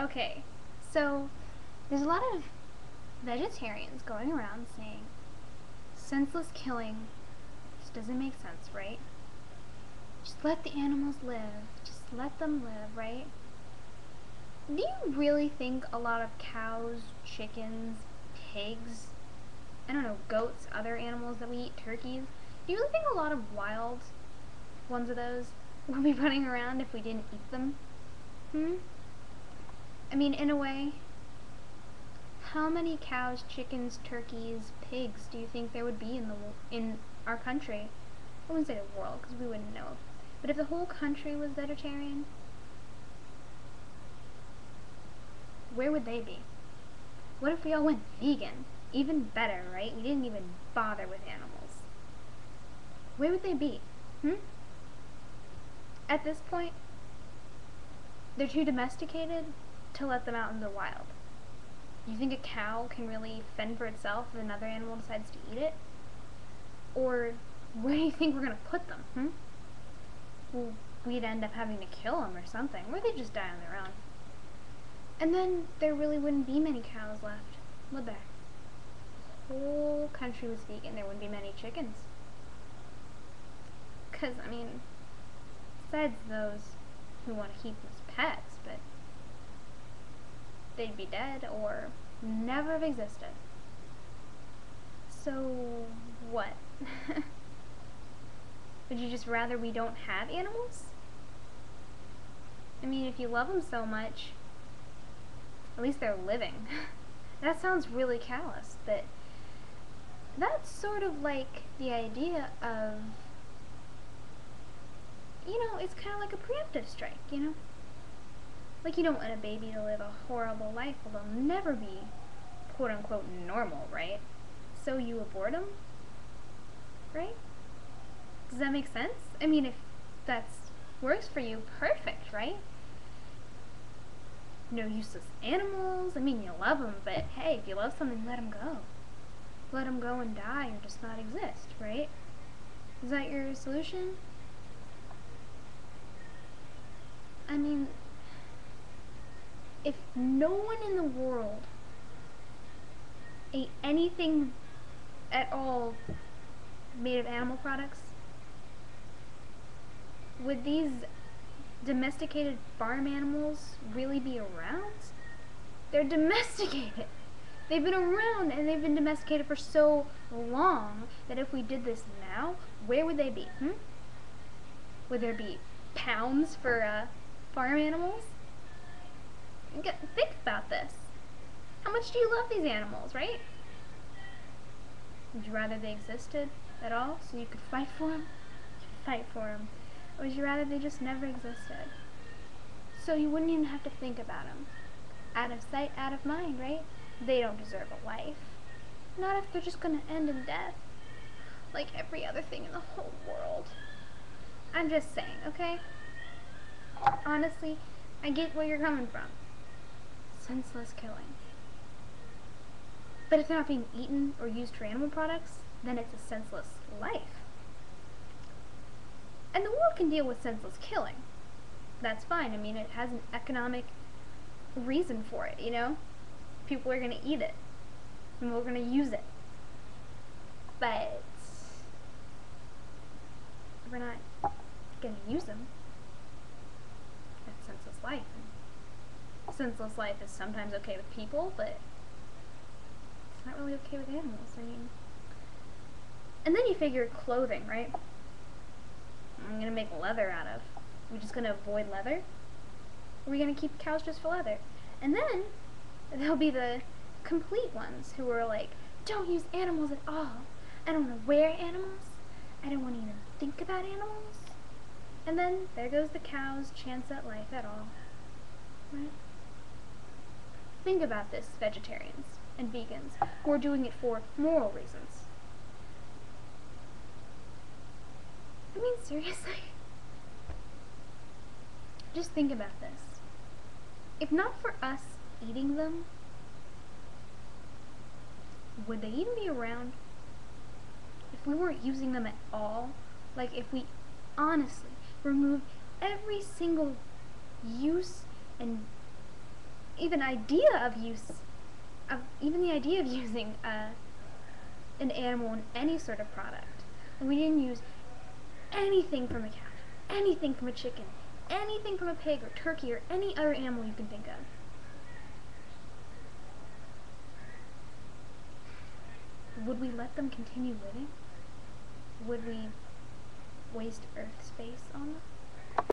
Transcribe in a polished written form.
Okay, so there's a lot of vegetarians going around saying senseless killing just doesn't make sense, right? Just let the animals live. Just let them live, right? Do you really think a lot of cows, chickens, pigs, I don't know, goats, other animals that we eat, turkeys, do you really think a lot of wild ones of those would be running around if we didn't eat them? I mean, in a way, how many cows, chickens, turkeys, pigs do you think there would be in our country? I wouldn't say the world, because we wouldn't know. But if the whole country was vegetarian, where would they be? What if we all went vegan? Even better, right? We didn't even bother with animals. Where would they be? At this point, they're too domesticated to let them out in the wild. Do you think a cow can really fend for itself if another animal decides to eat it? Or where do you think we're going to put them? Well, we'd end up having to kill them or something, or they'd just die on their own. And then there really wouldn't be many cows left, would there? The whole country was vegan, there wouldn't be many chickens. Because, I mean, besides those who want to keep them as pets, but they'd be dead or never have existed. So, what? Would you just rather we don't have animals? I mean, if you love them so much, at least they're living. That sounds really callous, but that's sort of like the idea of, it's kind of like a preemptive strike, Like, you don't want a baby to live a horrible life, well, they'll never be quote-unquote normal, right? So you abort them, right? Does that make sense? I mean, if that works for you, perfect, right? No useless animals. I mean, you love them, but hey, if you love something, let them go. Let them go and die or just not exist, right? Is that your solution? I mean, if no one in the world ate anything at all made of animal products, would these domesticated farm animals really be around? They're domesticated. They've been around and they've been domesticated for so long that if we did this now, where would they be? Would there be pounds for farm animals? Think about this. How much do you love these animals, right? Would you rather they existed at all so you could fight for them? Fight for them. Or would you rather they just never existed? So you wouldn't even have to think about them. Out of sight, out of mind, right? They don't deserve a life. Not if they're just gonna end in death. Like every other thing in the whole world. I'm just saying, okay? Honestly, I get where you're coming from. Senseless killing. But if they're not being eaten or used for animal products, then it's a senseless life. And the world can deal with senseless killing. That's fine. I mean, it has an economic reason for it, People are going to eat it. And we're going to use it. But we're not going to use them. That's senseless life. And senseless life is sometimes okay with people, but it's not really okay with animals. I mean, and then you figure clothing, right? I'm going to make leather out of. We're just going to avoid leather? Or are we going to keep cows just for leather? And then there'll be the complete ones who are like, don't use animals at all. I don't want to wear animals. I don't want to even think about animals. And then there goes the cow's chance at life at all. Right? Think about this, vegetarians and vegans who are doing it for moral reasons. I mean, seriously? Just think about this. If not for us eating them, would they even be around? If we weren't using them at all, like if we honestly removed every single use and even idea of even the idea of using an animal in any sort of product. And we didn't use anything from a calf, anything from a chicken, anything from a pig or turkey or any other animal you can think of. Would we let them continue living? Would we waste Earth space on them?